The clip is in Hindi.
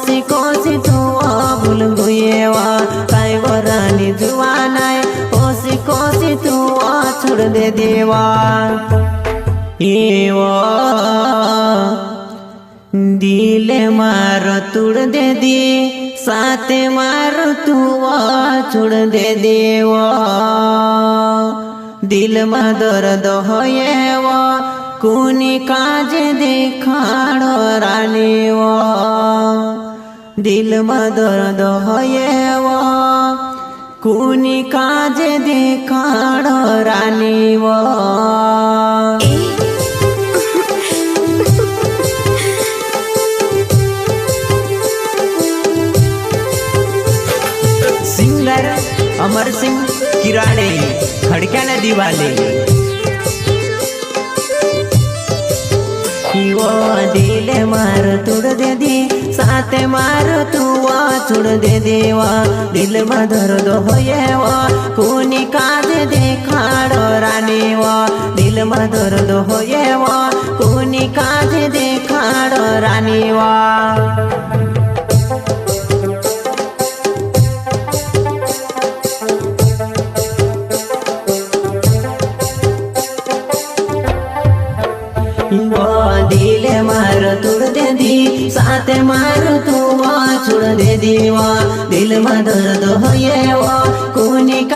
कोसी कोसी तू भूल गुएवा काय वरानी जुवानाय कोसी कोसी तू छोड़ दे देवा एवा दिल मार तुड़ दे दी साथे मार तू छोड़ दे देवा दिल में दर्द होएवा कुनी काजे देखाड़ो रानीवा दिल में दर्द होएवा कुनी काजे देखाड़ो रानीवा सिंगर अमर सिंह किराड़े खड़क्याने दिवाले दिल मार तुड़ दे दी साथे मार तू छोड़ दे देवा दिल में दर्द होएवा कुनी काज देखाड़ो रानीवा दिल में दर्द होएवा कुनी काज देखाड़ो रानीवा दिल मार तुड़ दे दी साथे मार तू छोड़ दे दीवा दिल में दर्द होएवा कुनी